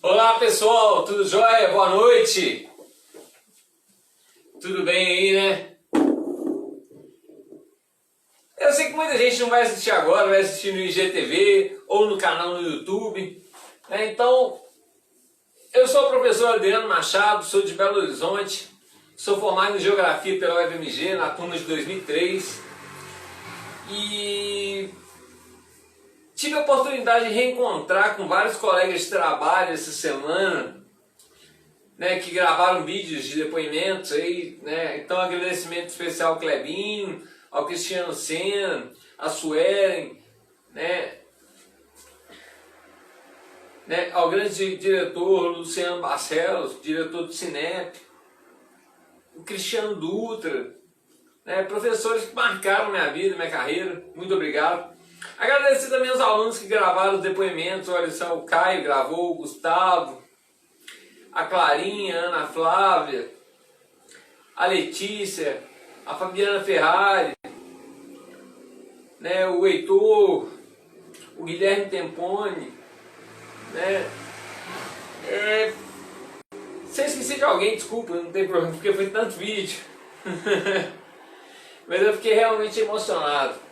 Olá pessoal, tudo jóia? Boa noite! Tudo bem aí, né? Eu sei que muita gente não vai assistir agora, vai assistir no IGTV ou no canal no YouTube, né? Então, eu sou o professor Adriano Machado, sou de Belo Horizonte, sou formado em Geografia pela UFMG na turma de 2003 e tive a oportunidade de reencontrar com vários colegas de trabalho essa semana, né, que gravaram vídeos de depoimentos aí, né? Então agradecimento especial ao Clebinho, ao Cristiano Senna, a Suelen, né, ao grande diretor Luciano Barcelos, diretor do Cinep, o Cristiano Dutra, né, professores que marcaram minha vida, minha carreira, muito obrigado. Agradecer também aos alunos que gravaram os depoimentos, olha só, o Caio gravou, o Gustavo, a Clarinha, a Ana Flávia, a Letícia, a Fabiana Ferrari, né, o Heitor, o Guilherme Tempone, né? Se eu esqueci de alguém, desculpa, não tem problema, porque foi tanto vídeo. Mas eu fiquei realmente emocionado.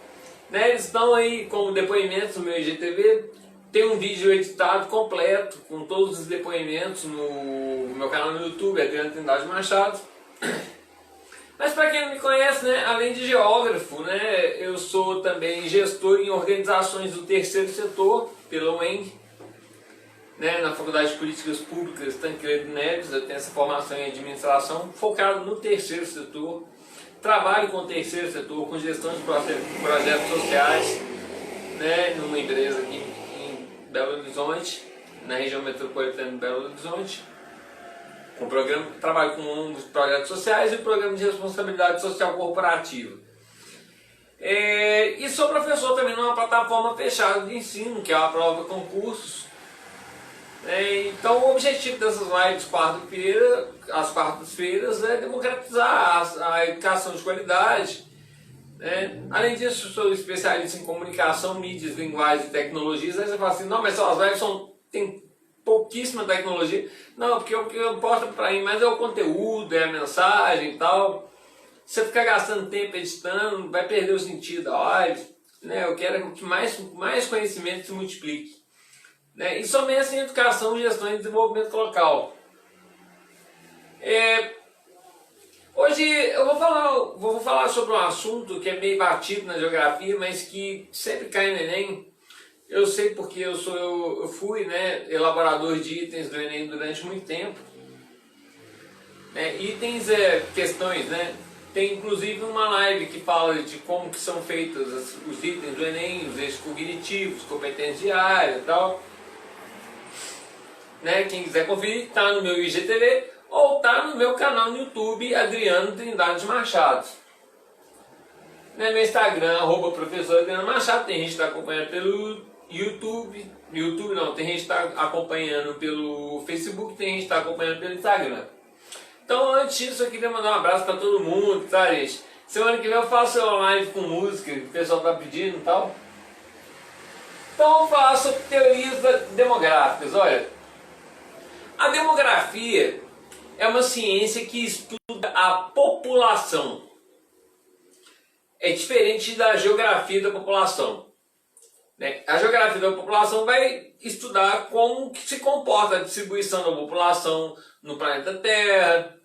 Né, eles estão aí com depoimentos no meu IGTV, tem um vídeo editado completo, com todos os depoimentos no meu canal no YouTube, Adriano Trindade Machado. Mas para quem não me conhece, né, além de geógrafo, né, eu sou também gestor em organizações do terceiro setor, pela UENG, né, na Faculdade de Políticas Públicas Tancredo Neves. Eu tenho essa formação em administração, focado no terceiro setor. Trabalho com o terceiro setor, com gestão de projetos sociais, né, numa empresa aqui em Belo Horizonte, na região metropolitana de Belo Horizonte. Trabalho com um dos projetos sociais e o programa de responsabilidade social corporativa. E sou professor também numa plataforma fechada de ensino, que é a Prova Concursos. Então o objetivo dessas lives às quartas-feiras é democratizar a educação de qualidade. Além disso, sou especialista em comunicação, mídias, linguagem e tecnologias. Aí você fala assim, não, mas as lives tem pouquíssima tecnologia. Não, porque o que importa para mim mais é o conteúdo, é a mensagem e tal. Se você ficar gastando tempo editando, vai perder o sentido da live. Né? Eu quero que mais conhecimento se multiplique. E somente em educação, gestão e desenvolvimento local. Hoje eu vou falar sobre um assunto que é meio batido na geografia, mas que sempre cai no Enem. Eu sei porque eu fui, né, elaborador de itens do Enem durante muito tempo. Itens questões, né? Tem inclusive uma live que fala de como que são feitos os itens do Enem, os eixos cognitivos, competências diárias e tal. Quem quiser conferir, está no meu IGTV ou está no meu canal no YouTube, Adriano Trindade Machado. Meu Instagram, @professor Adriano Machado. Tem gente que está acompanhando pelo YouTube. Tem gente que está acompanhando pelo Facebook, tem gente que está acompanhando pelo Instagram. Então, antes disso, eu queria mandar um abraço para todo mundo, tá, gente? Semana que vem eu faço uma live com música, que o pessoal está pedindo e tal. Então, vamos falar sobre teorias demográficas. Olha, a demografia é uma ciência que estuda a população. É diferente da geografia da população. A geografia da população vai estudar como que se comporta a distribuição da população no planeta Terra,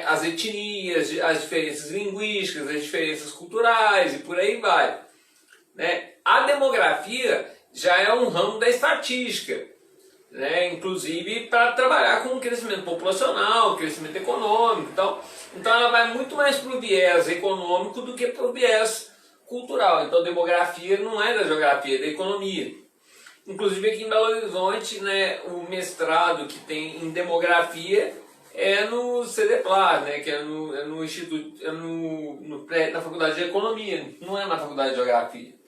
as etnias, as diferenças linguísticas, as diferenças culturais e por aí vai. A demografia já é um ramo da estatística. Inclusive para trabalhar com o crescimento populacional, crescimento econômico e tal. Então ela vai muito mais para o viés econômico do que para o viés cultural. Então demografia não é da geografia, é da economia. Inclusive aqui em Belo Horizonte, o mestrado que tem em demografia é no CDPLAR, que é no Instituto, na Faculdade de Economia, não é na Faculdade de Geografia.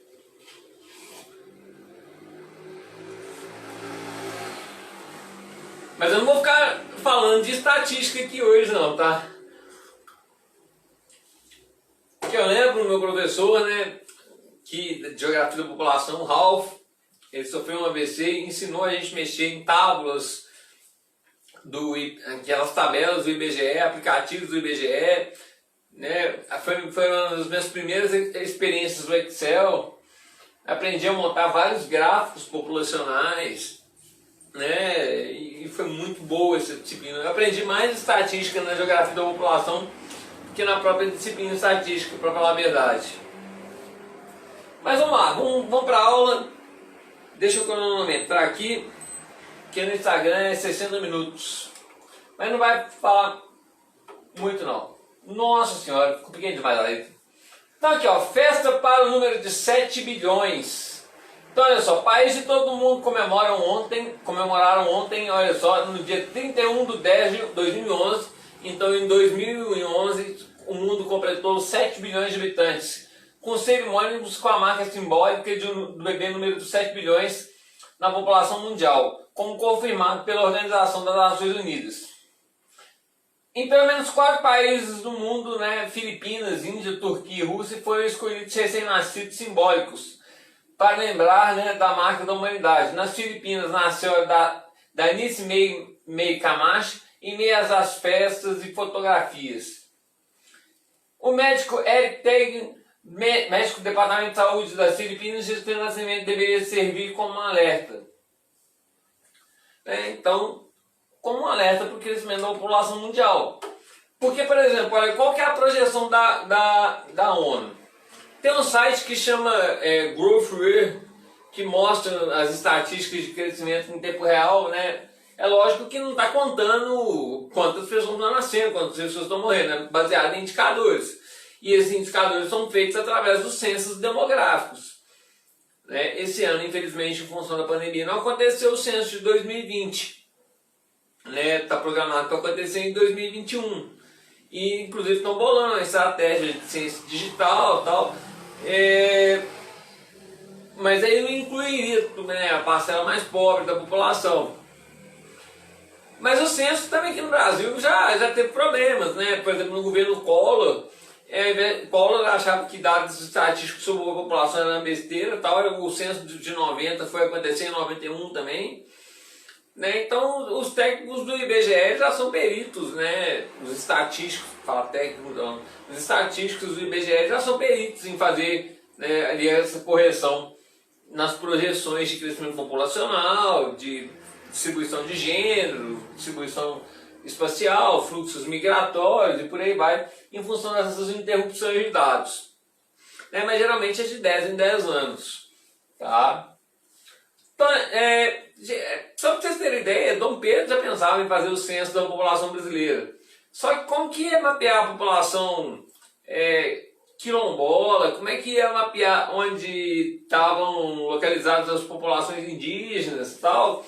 Mas eu não vou ficar falando de estatística aqui hoje não, tá? Porque eu lembro do meu professor, de Geografia da População, o Ralph, ele sofreu um AVC e ensinou a gente a mexer em tábuas aquelas tabelas do IBGE, aplicativos do IBGE, né? Foi uma das minhas primeiras experiências no Excel. Aprendi a montar vários gráficos populacionais, né? E foi muito boa essa disciplina. Eu aprendi mais estatística na geografia da população do que na própria disciplina estatística, para falar a verdade. Mas vamos lá, vamos para a aula. Deixa eu cronometrar aqui, que no Instagram é 60 minutos. Mas não vai falar muito não. Nossa senhora, ficou pequeno demais a letra. Então aqui ó, festa para o número de 7 bilhões. Então olha só, país de todo mundo comemoraram ontem, olha só, no dia 31/10/2011. Então em 2011 o mundo completou 7 bilhões de habitantes, com cerimônias com a marca simbólica do bebê número de 7 bilhões na população mundial, como confirmado pela Organização das Nações Unidas. Em pelo menos 4 países do mundo, né, Filipinas, Índia, Turquia e Rússia, foram escolhidos recém-nascidos simbólicos, para lembrar, né, da marca da humanidade. Nas Filipinas nasceu da Danice May Camacho, em meio às festas e fotografias. O médico Eric Teng, médico do Departamento de Saúde das Filipinas, disse que o nascimento deveria servir como um alerta. Então, como um alerta para o crescimento da população mundial. Porque, por exemplo, olha, qual que é a projeção da ONU? Tem um site que chama Growth, que mostra as estatísticas de crescimento em tempo real, né? É lógico que não está contando quantas pessoas estão nascendo, quantas pessoas estão morrendo, né? Baseado em indicadores. E esses indicadores são feitos através dos censos demográficos. Né? Esse ano, infelizmente, em função da pandemia, não aconteceu o censo de 2020. Está programado para acontecer em 2021. E, inclusive, estão bolando a estratégia de ciência digital e tal. Mas aí não incluiria, né, a parcela mais pobre da população. Mas o censo também aqui no Brasil já teve problemas, né? Por exemplo, no governo Collor, Collor achava que dados estatísticos sobre a população eram besteira, tal. O censo de 90 foi acontecer em 91 também. Né? Então, os técnicos do IBGE já são peritos, né? Os estatísticos, fala técnico não, os estatísticos do IBGE já são peritos em fazer, né, ali essa correção nas projeções de crescimento populacional, de distribuição de gênero, distribuição espacial, fluxos migratórios e por aí vai, em função dessas interrupções de dados. Né? Mas geralmente é de 10 em 10 anos. Tá? Então, só para vocês terem ideia, Dom Pedro já pensava em fazer o censo da população brasileira. Só que como que ia mapear a população quilombola, como é que ia mapear onde estavam localizadas as populações indígenas e tal?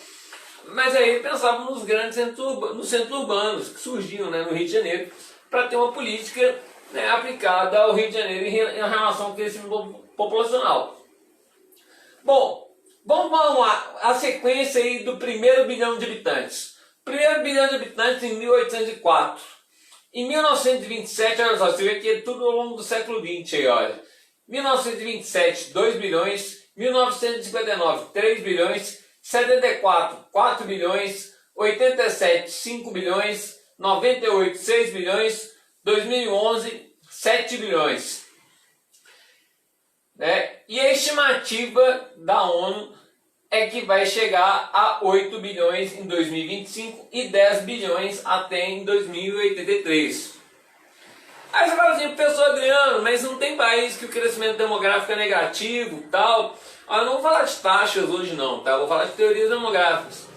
Mas aí ele pensava nos grandes centros urbanos que surgiam, né, no Rio de Janeiro, para ter uma política, né, aplicada ao Rio de Janeiro em relação ao crescimento populacional. Bom, vamos lá, a sequência aí do primeiro bilhão de habitantes. Primeiro bilhão de habitantes em 1804. Em 1927, olha só, você vê que é tudo ao longo do século XX aí, olha. 1927, 2 bilhões. 1959, 3 bilhões. 74, 4 bilhões. 87, 5 bilhões. 98, 6 bilhões. 2011, 7 bilhões. Né? E a estimativa da ONU é que vai chegar a 8 bilhões em 2025 e 10 bilhões até em 2083. Aí você fala assim, professor Adriano, mas não tem país que o crescimento demográfico é negativo e tal. Eu não vou falar de taxas hoje não, tá? Eu vou falar de teorias demográficas.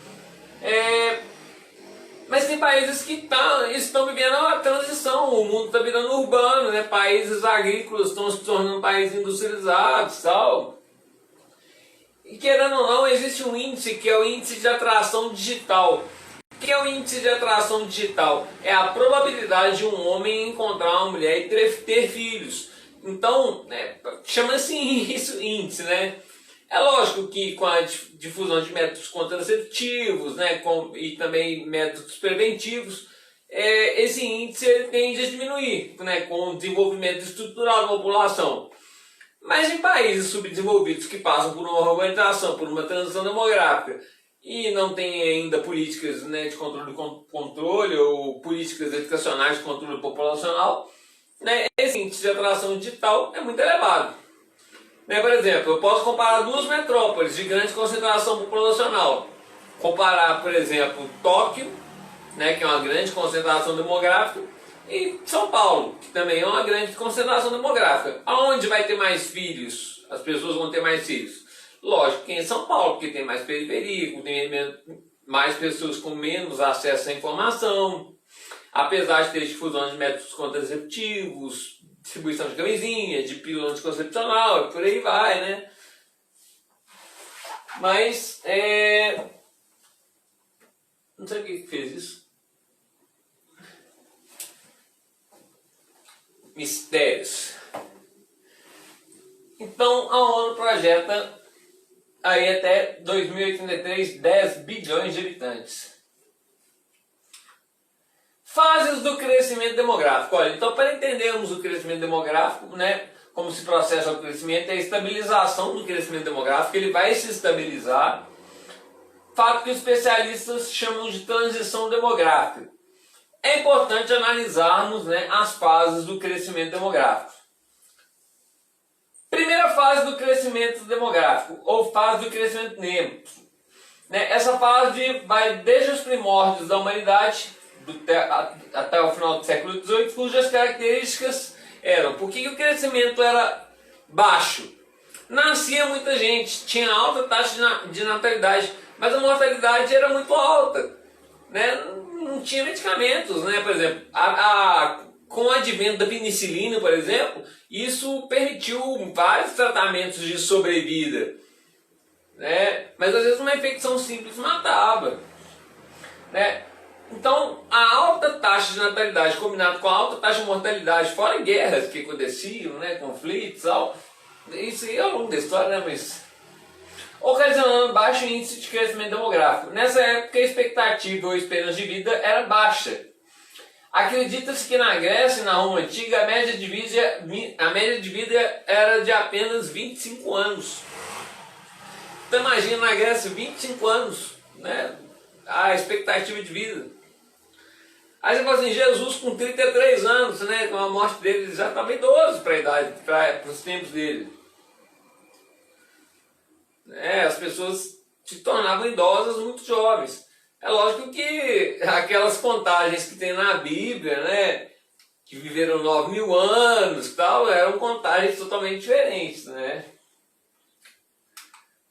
Mas tem países que estão vivendo uma transição, o mundo está virando urbano, né? Países agrícolas estão se tornando países industrializados e tal. E querendo ou não, existe um índice que é o índice de atração digital. O que é o índice de atração digital? É a probabilidade de um homem encontrar uma mulher e ter filhos. Então, chama-se isso índice, né? É lógico que com a difusão de métodos contraceptivos, né, e também métodos preventivos, esse índice ele tende a diminuir, né, com o desenvolvimento estrutural da população. Mas em países subdesenvolvidos que passam por uma urbanização, por uma transição demográfica, e não tem ainda políticas, né, de controle ou políticas educacionais de controle populacional, né, esse índice de atração digital é muito elevado. Né, por exemplo, eu posso comparar duas metrópoles de grande concentração populacional. Comparar, por exemplo, Tóquio, né, que é uma grande concentração demográfica, e São Paulo, que também é uma grande concentração demográfica. Aonde vai ter mais filhos? As pessoas vão ter mais filhos? Lógico que em São Paulo, porque tem mais periferia, tem mais pessoas com menos acesso à informação, apesar de ter difusão de métodos contraceptivos, distribuição de camisinha, de pílula anticoncepcional, e por aí vai, né? Mas, não sei o que fez isso. Mistérios. Então, a ONU projeta aí até 2083 10 bilhões de habitantes. Fases do crescimento demográfico. Olha, então para entendermos o crescimento demográfico, né, como se processa o crescimento, é a estabilização do crescimento demográfico, ele vai se estabilizar, fato que os especialistas chamam de transição demográfica. É importante analisarmos, né, as fases do crescimento demográfico. Primeira fase do crescimento demográfico, ou fase do crescimento neutro. Né, essa fase vai desde os primórdios da humanidade até o final do século XVIII, cujas características eram: por que o crescimento era baixo? Nascia muita gente, tinha alta taxa de natalidade, mas a mortalidade era muito alta, né? Não tinha medicamentos, né? Por exemplo, com o advento da penicilina, por exemplo, isso permitiu vários tratamentos de sobrevida, né? Mas às vezes uma infecção simples matava, né? Então, a alta taxa de natalidade combinada com a alta taxa de mortalidade, fora guerras que aconteciam, né, conflitos, tal, isso aí é ao longo da história, né, mas ocasionando baixo índice de crescimento demográfico. Nessa época, a expectativa ou esperança de vida era baixa. Acredita-se que na Grécia e na Roma Antiga a média de vida era de apenas 25 anos. Então imagina na Grécia 25 anos, né, a expectativa de vida. Aí você fala assim, Jesus com 33 anos, né, com a morte dele, já estava idoso para a idade, para os tempos dele. As pessoas se tornavam idosas muito jovens. É lógico que aquelas contagens que tem na Bíblia, né, que viveram 9.000 anos e tal, eram contagens totalmente diferentes, né.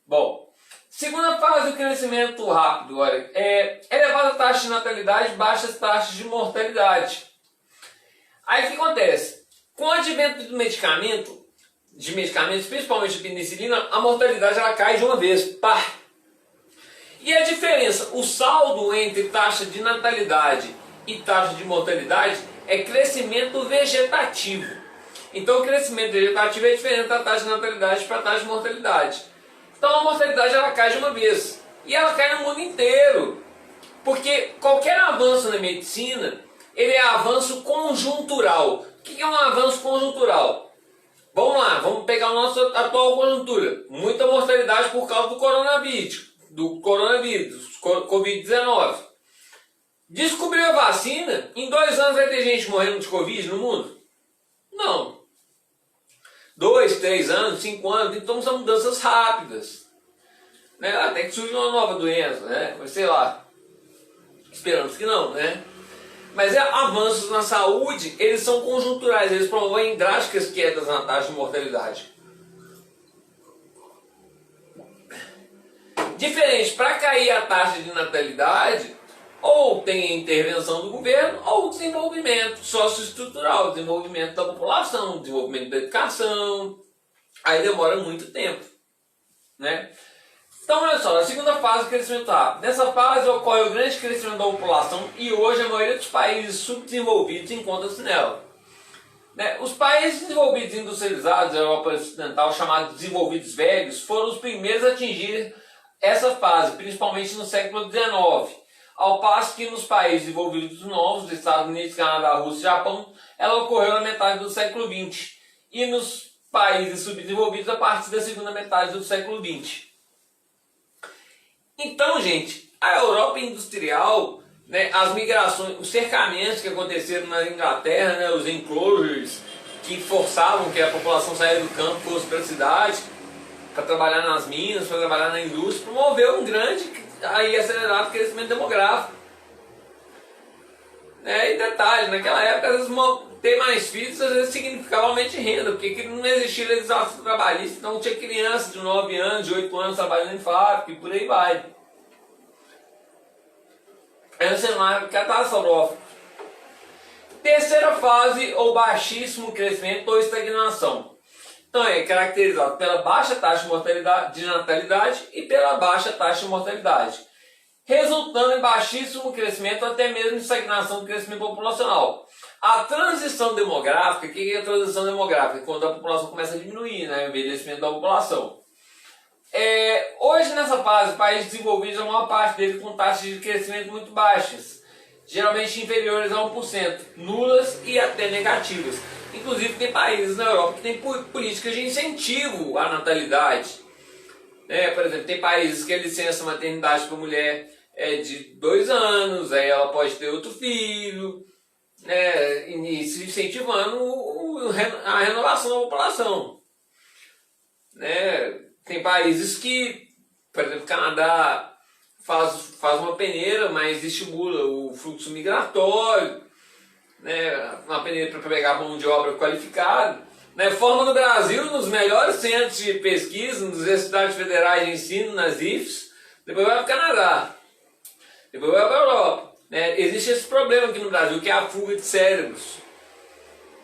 Bom, segunda fase do crescimento rápido, olha, elevada taxa de natalidade, baixas taxas de mortalidade. Aí o que acontece? Com o advento de medicamentos, principalmente a penicilina, a mortalidade ela cai de uma vez, pá! E a diferença, o saldo entre taxa de natalidade e taxa de mortalidade é crescimento vegetativo. Então o crescimento vegetativo é diferente da taxa de natalidade para a taxa de mortalidade. Então a mortalidade ela cai de uma vez. E ela cai no mundo inteiro. Porque qualquer avanço na medicina, ele é avanço conjuntural. O que é um avanço conjuntural? Vamos lá, vamos pegar a nossa atual conjuntura. Muita mortalidade por causa do coronavírus, Covid-19. Descobriu a vacina, em 2 anos vai ter gente morrendo de Covid no mundo? Não. 2, 3 anos, 5 anos, então são mudanças rápidas, né? Até que surge uma nova doença, né? Mas sei lá, esperamos que não, né? Mas avanços na saúde, eles são conjunturais, eles promovem drásticas quedas na taxa de mortalidade. Diferente, para cair a taxa de natalidade, ou tem a intervenção do governo, ou desenvolvimento socioestrutural, desenvolvimento da população, desenvolvimento da educação. Aí demora muito tempo, né? Então, olha só, na segunda fase do crescimento rápido. Nessa fase ocorre o grande crescimento da população e hoje a maioria dos países subdesenvolvidos encontra-se nela. Né? Os países desenvolvidos e industrializados da Europa Ocidental, chamados desenvolvidos velhos, foram os primeiros a atingir essa fase, principalmente no século XIX. Ao passo que nos países desenvolvidos novos, dos Estados Unidos, Canadá, Rússia e Japão, ela ocorreu na metade do século XX. E nos países subdesenvolvidos a partir da segunda metade do século XX. Então, gente, a Europa industrial, né, as migrações, os cercamentos que aconteceram na Inglaterra, né, os enclosures, que forçavam que a população saísse do campo, fosse para a cidade, para trabalhar nas minas, para trabalhar na indústria, promoveu um grande e acelerado crescimento demográfico. E detalhe, naquela época, às vezes, ter mais filhos às vezes significava aumento de renda, porque não existia legislação trabalhista, então tinha crianças de 9 anos, de 8 anos trabalhando em fábrica e por aí vai. É um cenário catastrófico. Terceira fase, ou baixíssimo crescimento ou estagnação. Então é caracterizado pela baixa taxa de natalidade e pela baixa taxa de mortalidade, resultando em baixíssimo crescimento ou até mesmo estagnação do crescimento populacional. A transição demográfica, o que é a transição demográfica? Quando a população começa a diminuir, né? O envelhecimento da população. Hoje nessa fase, países desenvolvidos, a maior parte deles com taxas de crescimento muito baixas, geralmente inferiores a 1%, nulas e até negativas. Inclusive tem países na Europa que têm políticas de incentivo à natalidade. Por exemplo, tem países que a licença maternidade para a mulher é de 2 anos, aí ela pode ter outro filho, e se incentivando a renovação da população. Tem países que, por exemplo, o Canadá faz uma peneira, mas estimula o fluxo migratório, uma peneira para pegar mão de obra qualificada. Forma no Brasil nos melhores centros de pesquisa, nas universidades federais de ensino, nas IFES, depois vai para o Canadá, depois vai para a Europa. Existe esse problema aqui no Brasil, que é a fuga de cérebros.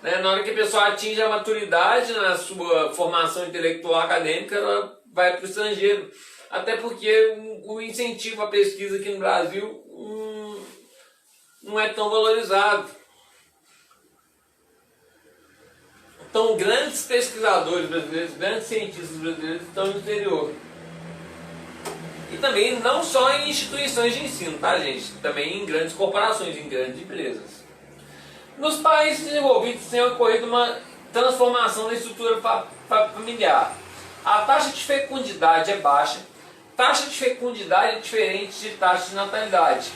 Na hora que a pessoa atinge a maturidade na sua formação intelectual acadêmica, ela vai para o estrangeiro. Até porque o incentivo à pesquisa aqui no Brasil não é tão valorizado. Então, grandes pesquisadores brasileiros, grandes cientistas brasileiros estão no exterior. E também não só em instituições de ensino, tá, gente? Também em grandes corporações, em grandes empresas. Nos países desenvolvidos tem ocorrido uma transformação na estrutura familiar. A taxa de fecundidade é baixa. Taxa de fecundidade é diferente de taxa de natalidade.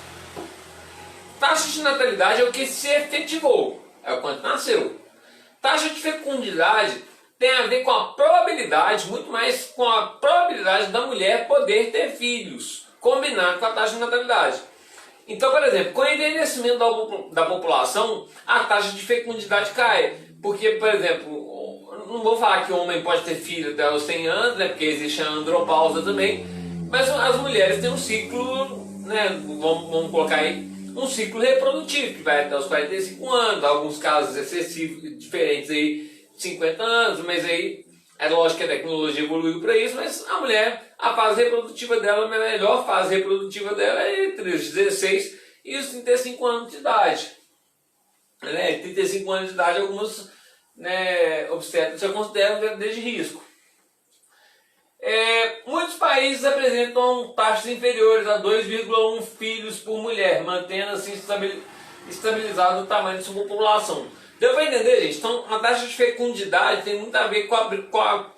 Taxa de natalidade é o que se efetivou, é o quanto nasceu. Taxa de fecundidade tem a ver com a probabilidade, muito mais com a probabilidade da mulher poder ter filhos, combinado com a taxa de natalidade. Então, por exemplo, com o envelhecimento da população, a taxa de fecundidade cai. Porque, por exemplo, não vou falar que o homem pode ter filho até os 100 anos, porque existe a andropausa também, mas as mulheres têm um ciclo, vamos colocar aí, um ciclo reprodutivo, que vai até os 45 anos, alguns casos excessivos, diferentes aí, 50 anos, mas aí é lógico que a tecnologia evoluiu para isso, mas a mulher, a fase reprodutiva dela, a melhor fase reprodutiva dela é entre os 16 e os 35 anos de idade. 35 anos de idade, alguns obstetras já consideram gravidez de risco. Muitos países apresentam taxas inferiores a 2,1 filhos por mulher, mantendo assim estabilizado o tamanho de sua população. Deu para entender, gente? Então, a taxa de fecundidade tem muito a ver com a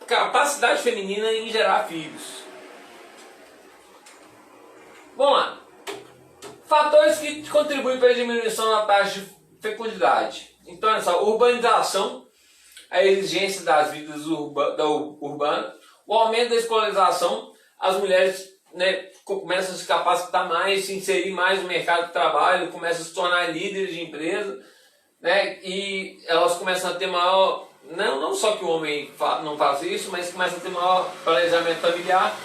capacidade feminina em gerar filhos. Vamos lá. Fatores que contribuem para a diminuição da taxa de fecundidade. Então, essa urbanização, a exigência das vidas urbanas, o aumento da escolarização, as mulheres começam a se capacitar mais, se inserir mais no mercado de trabalho, começam a se tornar líderes de empresa, e elas começam a ter maior, não só que o homem não faça isso, mas começam a ter maior planejamento familiar.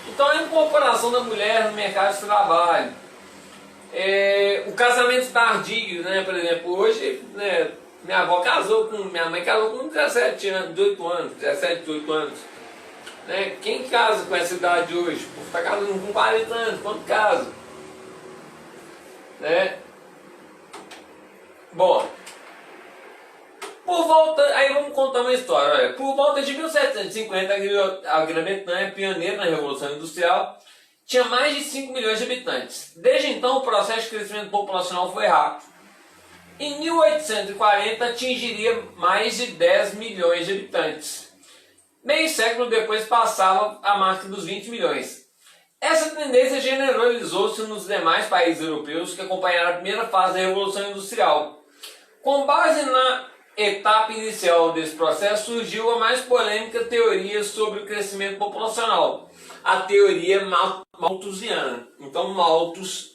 Então a incorporação da mulher no mercado de trabalho, o casamento tardio, por exemplo, hoje, minha mãe casou com 17 anos, 18 anos, 17, 18 anos. Quem casa com essa idade hoje? Está casando com 40 anos, quanto casa? Bom, aí vamos contar uma história. Olha, por volta de 1750, a Grã-Bretanha, pioneira na Revolução Industrial, tinha mais de 5 milhões de habitantes. Desde então, o processo de crescimento populacional foi rápido. Em 1840, atingiria mais de 10 milhões de habitantes. Meio século depois, passava a marca dos 20 milhões. Essa tendência generalizou-se nos demais países europeus que acompanharam a primeira fase da Revolução Industrial. Com base na etapa inicial desse processo, surgiu a mais polêmica teoria sobre o crescimento populacional, a teoria malthusiana. Então, Malthus,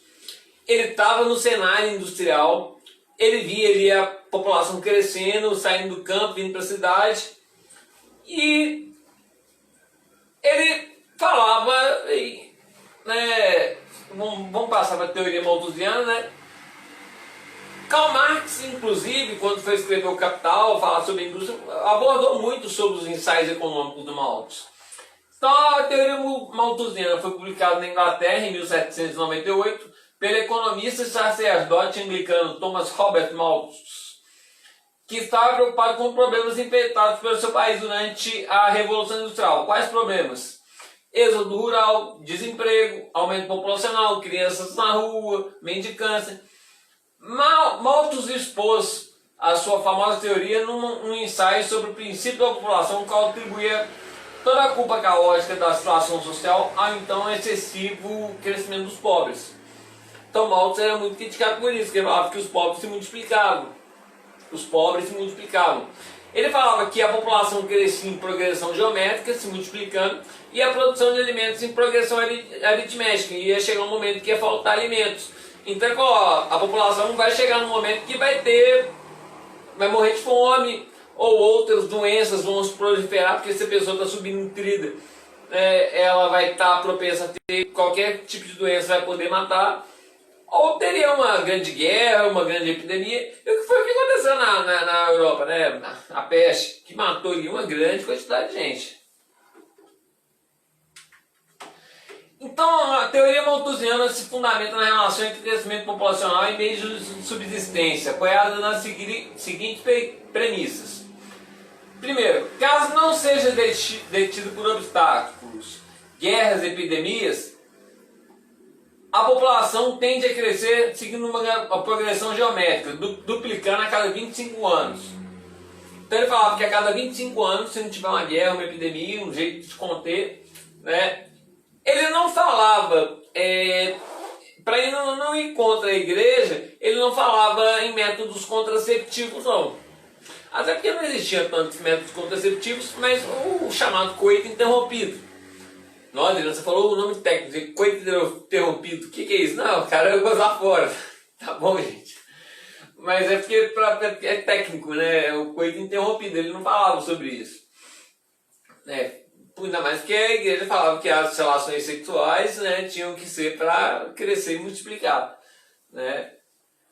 ele estava no cenário industrial, ele via ali a população crescendo, saindo do campo, vindo para a cidade, e ele falava, né, vamos passar para a teoria malthusiana, né? Karl Marx, inclusive, quando foi escrever o Capital, falar sobre a indústria, abordou muito sobre os ensaios econômicos do Malthus. Então, a teoria malthusiana foi publicada na Inglaterra em 1798 pelo economista e sacerdote anglicano Thomas Robert Malthus, que estava preocupado com problemas enfrentados pelo seu país durante a Revolução Industrial. Quais problemas? Êxodo rural, desemprego, aumento populacional, crianças na rua, mendicância. Malthus expôs a sua famosa teoria num ensaio sobre o princípio da população, que atribuía toda a culpa caótica da situação social ao então excessivo crescimento dos pobres. Então Malthus era muito criticado por isso, porque ele falava que os pobres se multiplicavam. Os pobres se multiplicavam. Ele falava que a população crescia em progressão geométrica, se multiplicando, e a produção de alimentos em progressão aritmética. E ia chegar um momento que ia faltar alimentos. Então ele falou, a população vai chegar num momento que vai morrer de fome, ou outras doenças vão se proliferar, porque se a pessoa está subnutrida, ela vai estar propensa a ter qualquer tipo de doença, vai poder matar. Ou teria uma grande guerra, uma grande epidemia. E o que foi que aconteceu na Europa, né? A peste, que matou ali uma grande quantidade de gente. Então, a teoria malthusiana se fundamenta na relação entre crescimento populacional e meios de subsistência, apoiada nas seguintes premissas. Primeiro, caso não seja detido por obstáculos, guerras, epidemias, a população tende a crescer seguindo uma progressão geométrica, duplicando a cada 25 anos. Então ele falava que a cada 25 anos, se não tiver uma guerra, uma epidemia, um jeito de conter, né? Ele não falava, para ele não ir contra a igreja, ele não falava em métodos contraceptivos, não. Até porque não existia tantos métodos contraceptivos, mas o chamado coito interrompido. Nossa, Adriano, você falou o nome técnico, coito interrompido. O que é isso? Não, o cara ia gozar fora. Tá bom, gente. Mas é porque é técnico, né? O coito interrompido, ele não falava sobre isso. Ainda mais porque a igreja falava que as relações sexuais, né, tinham que ser para crescer e multiplicar. Né?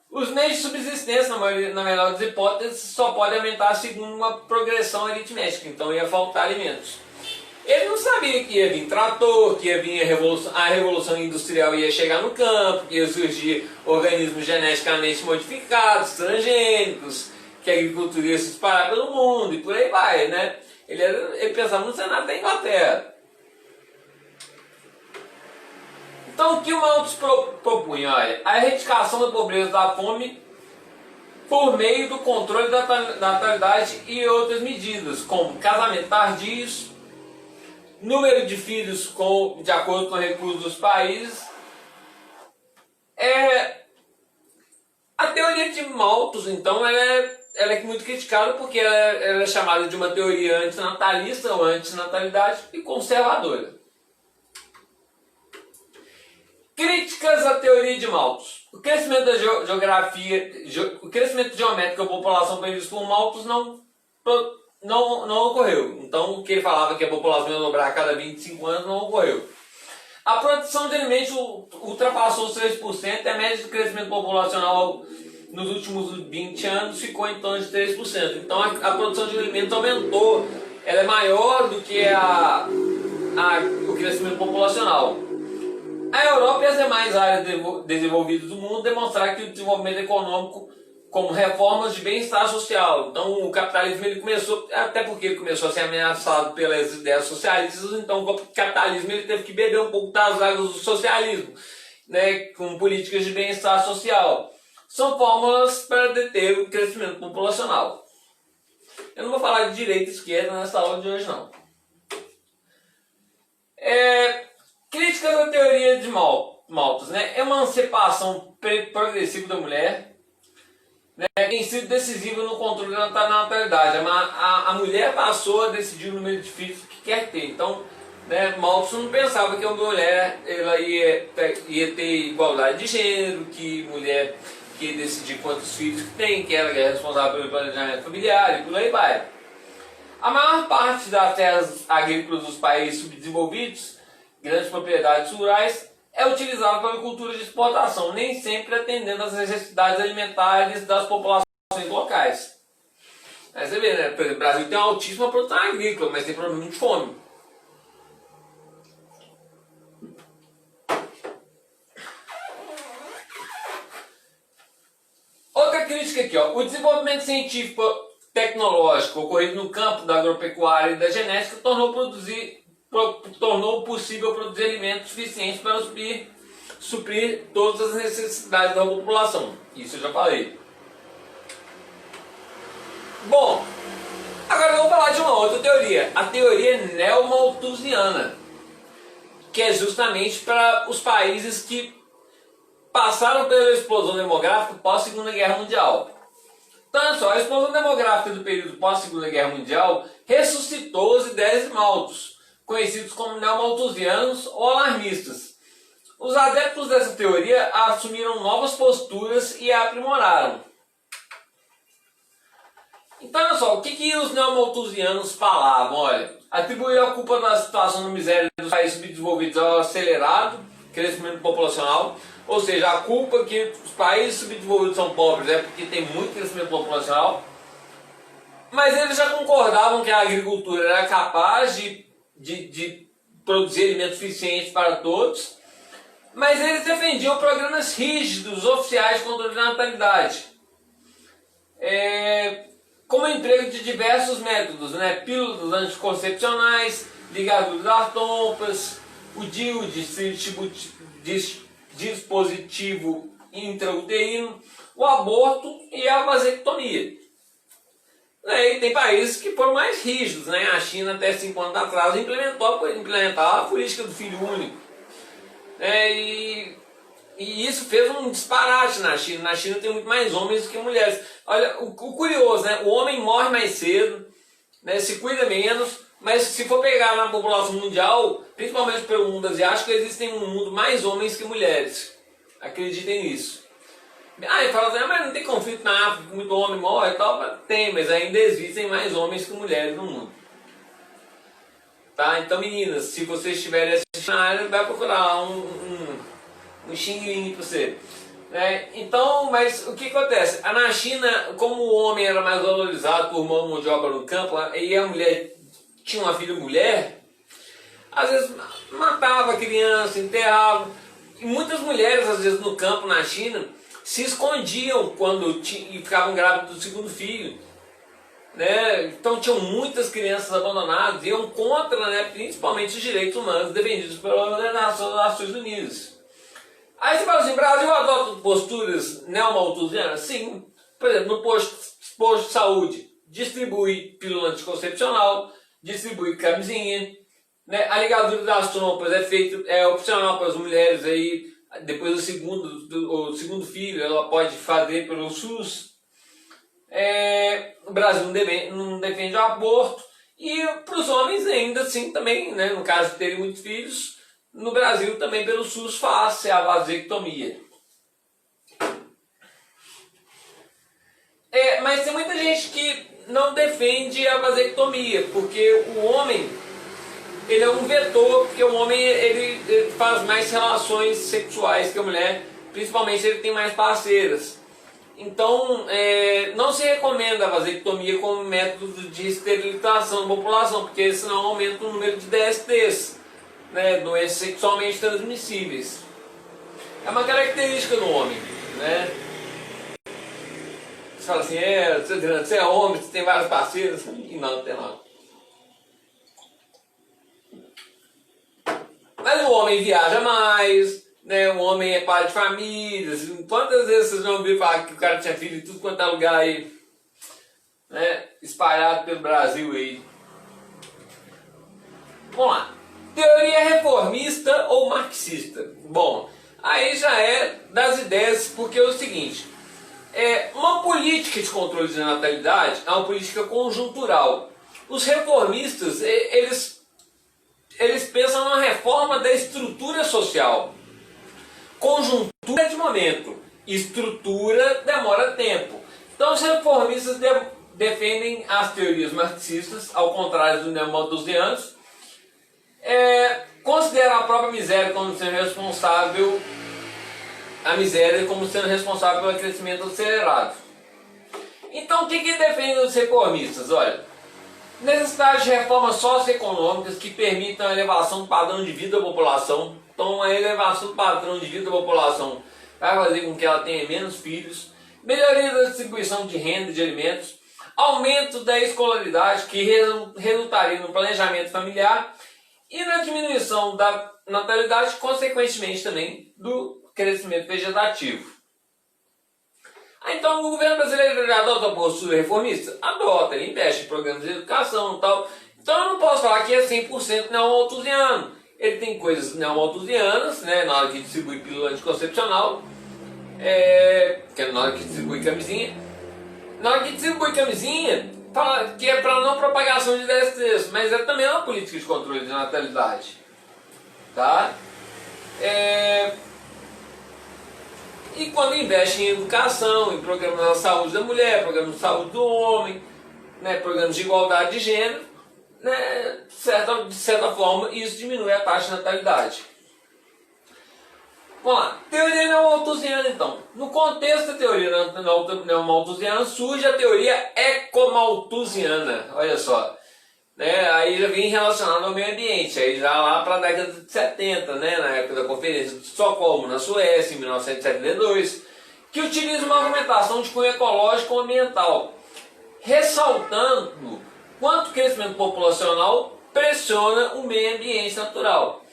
Os meios de subsistência, na melhor das hipóteses, só podem aumentar segundo uma progressão aritmética. Então ia faltar alimentos. Ele não sabia que ia vir trator, que ia vir a revolução industrial, ia chegar no campo, que ia surgir organismos geneticamente modificados, transgênicos, que a agricultura ia se espalhar pelo mundo e por aí vai, né? Ele pensava no cenário da Inglaterra. Então o que o Malthus propunha? Olha, a erradicação da pobreza e da fome por meio do controle da natalidade e outras medidas, como casamento tardios, número de filhos de acordo com os recursos dos países. A teoria de Malthus, então, ela é muito criticada porque ela é chamada de uma teoria antinatalista ou antinatalidade e conservadora. Críticas à teoria de Malthus. O crescimento da o crescimento geométrico da população previsto por Malthus não ocorreu. Então, o que ele falava que a população ia dobrar a cada 25 anos não ocorreu. A produção de alimentos ultrapassou os 3% e a média de crescimento populacional nos últimos 20 anos ficou em torno de 3%. Então, a produção de alimentos aumentou. Ela é maior do que o crescimento populacional. A Europa e as demais áreas desenvolvidas do mundo demonstraram que o desenvolvimento econômico como reformas de bem-estar social. Então o capitalismo ele começou, até porque ele começou a ser ameaçado pelas ideias socialistas, então o capitalismo ele teve que beber um pouco das águas do socialismo, né, com políticas de bem-estar social. São fórmulas para deter o crescimento populacional. Eu não vou falar de direita e esquerda nessa aula de hoje não. Crítica da teoria de Malthus, né? Emancipação progressiva da mulher, né? Tem sido decisiva no controle da natalidade. A mulher passou a decidir o número de filhos que quer ter. Então, né, Malthus não pensava que a mulher ela ia ter igualdade de gênero, que mulher que ia decidir quantos filhos que tem, que ela é responsável pelo planejamento familiar e por aí vai. A maior parte das terras agrícolas dos países subdesenvolvidos, grandes propriedades rurais, é utilizada para a cultura de exportação, nem sempre atendendo às necessidades alimentares das populações locais. Aí você vê, né? Por exemplo, o Brasil tem uma altíssima produção agrícola, mas tem problema de fome. Outra crítica aqui, ó. O desenvolvimento científico tecnológico ocorrido no campo da agropecuária e da genética tornou possível produzir alimentos suficientes para suprir todas as necessidades da população. Isso eu já falei. Bom, agora eu vou falar de uma outra teoria, a teoria neomalthusiana, que é justamente para os países que passaram pela explosão demográfica pós-Segunda Guerra Mundial. Então, só, a explosão demográfica do período pós-Segunda Guerra Mundial ressuscitou as ideias de Malthus, conhecidos como neomalthusianos ou alarmistas. Os adeptos dessa teoria assumiram novas posturas e a aprimoraram. Então, olha só, o que os neomalthusianos falavam? Olha, atribuíram a culpa da situação de miséria dos países subdesenvolvidos ao acelerado crescimento populacional, ou seja, a culpa que os países subdesenvolvidos são pobres é porque tem muito crescimento populacional, mas eles já concordavam que a agricultura era capaz de produzir alimentos suficientes para todos, mas eles defendiam programas rígidos, oficiais de controle da natalidade, como o emprego de diversos métodos, né? Pílulas anticoncepcionais, ligadura das trompas, o DIU, dispositivo intrauterino, o aborto e a vasectomia. E tem países que foram mais rígidos, né? A China até 5 anos atrás implementava a política do filho único. E isso fez um disparate na China. Na China tem muito mais homens do que mulheres. Olha, o curioso, né? O homem morre mais cedo, né? Se cuida menos, mas se for pegar na população mundial, principalmente pelo mundo asiático, existem no mundo mais homens que mulheres. Acreditem nisso. E fala assim, mas não tem conflito na África, muito homem morre e tal. Tem, mas ainda existem mais homens que mulheres no mundo. Tá? Então, meninas, se vocês estiverem assistindo a área, vai procurar um Xing Ling para você. Então, mas o que acontece? Na China, como o homem era mais valorizado por mão de obra no campo, e a mulher tinha uma filha mulher, às vezes matava a criança, enterrava. E muitas mulheres, às vezes no campo na China, se escondiam quando ficavam grávidas do segundo filho. Então tinham muitas crianças abandonadas, iam contra, principalmente os direitos humanos defendidos pela Organização das Nações Unidas. Aí você fala assim, Brasil adota posturas neomalthusianas? Sim. Por exemplo, no posto de saúde, distribui pílula anticoncepcional, distribui camisinha, a ligadura das trompas é opcional para as mulheres, aí, depois do segundo filho ela pode fazer pelo SUS. O Brasil não defende o aborto, e para os homens ainda assim também, no caso de terem muitos filhos, no Brasil também pelo SUS faz a vasectomia. Mas tem muita gente que não defende a vasectomia, porque o homem ele é um vetor, porque o homem ele faz mais relações sexuais que a mulher, principalmente se ele tem mais parceiras. Então, não se recomenda a vasectomia como método de esterilização da população, porque senão aumenta o número de DSTs, doenças sexualmente transmissíveis. É uma característica do homem, Você fala assim, você é homem, você tem vários parceiros, e não tem não. Mas o homem viaja mais, o homem é pai de família. Quantas vezes vocês já ouviram falar que o cara tinha filho em tudo quanto é lugar aí, espalhado pelo Brasil aí. Vamos lá. Teoria reformista ou marxista? Bom, aí já é das ideias, porque é o seguinte, uma política de controle de natalidade é uma política conjuntural. Os reformistas, eles pensam na reforma da estrutura social. Conjuntura é de momento, estrutura demora tempo. Então os reformistas defendem as teorias marxistas, ao contrário dos neomalthusianos, consideram a própria miséria como sendo responsável, a miséria como sendo responsável pelo crescimento acelerado. Então o que defendem os reformistas? Olha, necessidade de reformas socioeconômicas que permitam a elevação do padrão de vida da população. Então a elevação do padrão de vida da população vai fazer com que ela tenha menos filhos, melhoria da distribuição de renda e de alimentos, aumento da escolaridade que resultaria no planejamento familiar e na diminuição da natalidade, consequentemente também do crescimento vegetativo. Então o governo brasileiro já adota a postura reformista? Adota, ele investe em programas de educação e tal. Então eu não posso falar que é 100% neomalthusiano. Ele tem coisas neomalthusianas, né, na hora que distribui pílula anticoncepcional, na hora que distribui camisinha. Na hora que distribui camisinha, fala que é para não propagação de DSTs, mas é também uma política de controle de natalidade. Tá? E quando investe em educação, em programas da saúde da mulher, programas de saúde do homem, né, programas de igualdade de gênero, né, de certa forma isso diminui a taxa de natalidade. Vamos lá, teoria neomalthusiana então. No contexto da teoria neomalthusiana surge a teoria ecomalthusiana, olha só. Né, aí já vem relacionado ao meio ambiente, aí já lá para a década de 70, né, na época da Conferência de Estocolmo, na Suécia, em 1972, que utiliza uma argumentação de cunho ecológico ou ambiental, ressaltando quanto o crescimento populacional pressiona o meio ambiente natural.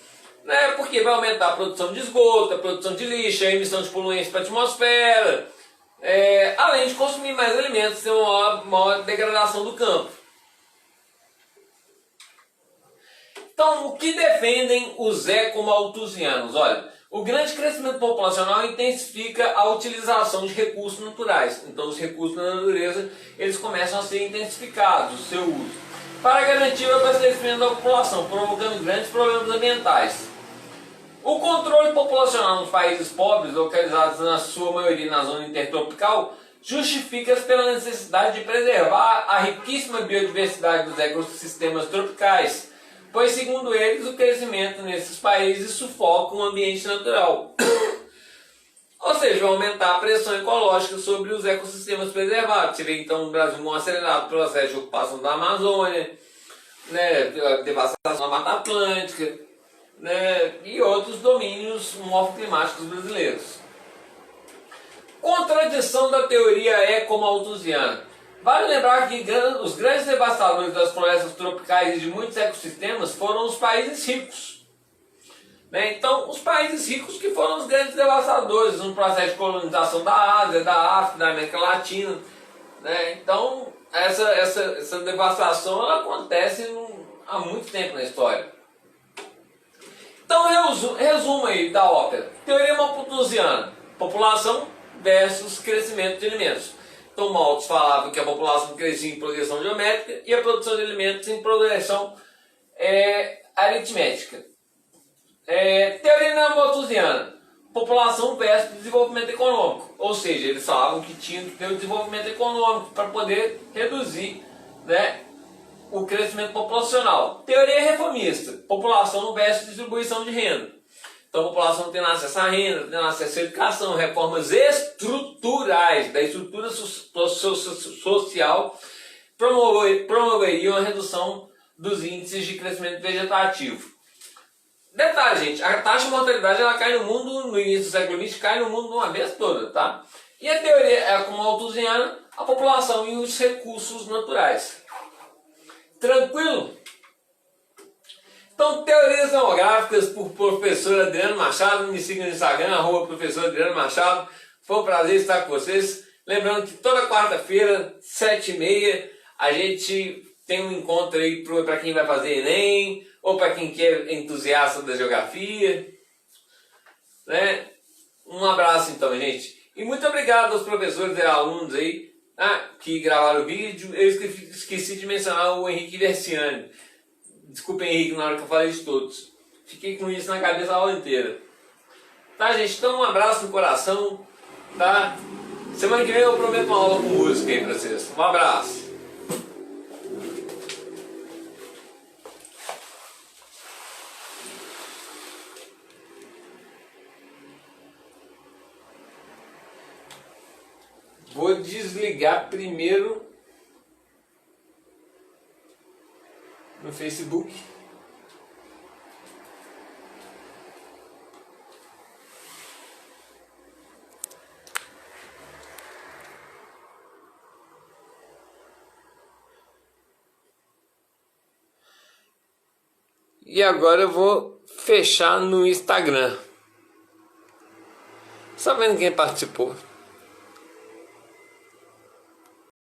Né, porque vai aumentar a produção de esgoto, a produção de lixo, a emissão de poluentes para a atmosfera, além de consumir mais alimentos, ter uma maior degradação do campo. Então, o que defendem os ecomalthusianos? Olha, o grande crescimento populacional intensifica a utilização de recursos naturais. Então, os recursos da natureza, eles começam a ser intensificados, o seu uso, para garantir o abastecimento da população, provocando grandes problemas ambientais. O controle populacional nos países pobres, localizados na sua maioria na zona intertropical, justifica-se pela necessidade de preservar a riquíssima biodiversidade dos ecossistemas tropicais, pois, segundo eles, o crescimento nesses países sufoca o ambiente natural. Ou seja, vai aumentar a pressão ecológica sobre os ecossistemas preservados. Você vê então no Brasil um acelerado processo de ocupação da Amazônia, né, devastação da Mata Atlântica, né, e outros domínios morfoclimáticos brasileiros. Contradição da teoria ecomalthusiana. Vale lembrar que os grandes devastadores das florestas tropicais e de muitos ecossistemas foram os países ricos. Né? Então, os países ricos que foram os grandes devastadores no processo de colonização da Ásia, da África, da América Latina. Né? Então, essa devastação ela acontece há muito tempo na história. Então, resumo aí da ópera. Teoria malthusiana. População versus crescimento de alimentos. Então Malthus falava que a população crescia em progressão geométrica e a produção de alimentos em progressão aritmética. Teoria neomalthusiana. População versus desenvolvimento econômico. Ou seja, eles falavam que tinha que ter o desenvolvimento econômico para poder reduzir, né, o crescimento populacional. Teoria reformista. População versus distribuição de renda. Então a população tendo acesso à renda, tendo acesso à educação, reformas estruturais da estrutura social promoveriam a redução dos índices de crescimento vegetativo. Detalhe, gente, a taxa de mortalidade ela cai no mundo, no início do século XX, cai no mundo de uma vez toda, tá? E a teoria ecomalthusiana, a população e os recursos naturais. Tranquilo? Então, teorias demográficas por professor Adriano Machado. Me siga no Instagram, @professor Adriano Machado. Foi um prazer estar com vocês. Lembrando que toda quarta-feira, 7h30, a gente tem um encontro aí para quem vai fazer Enem, ou para quem quer entusiasta da geografia, né? Um abraço então, gente. E muito obrigado aos professores e alunos aí que gravaram o vídeo. Eu esqueci de mencionar o Henrique Versiani. Desculpa, Henrique, na hora que eu falei de todos. Fiquei com isso na cabeça a aula inteira. Tá, gente? Então um abraço no coração, tá? Semana que vem eu prometo uma aula com música aí pra vocês. Um abraço. Vou desligar primeiro no Facebook. E agora eu vou fechar no Instagram. Só vendo quem participou.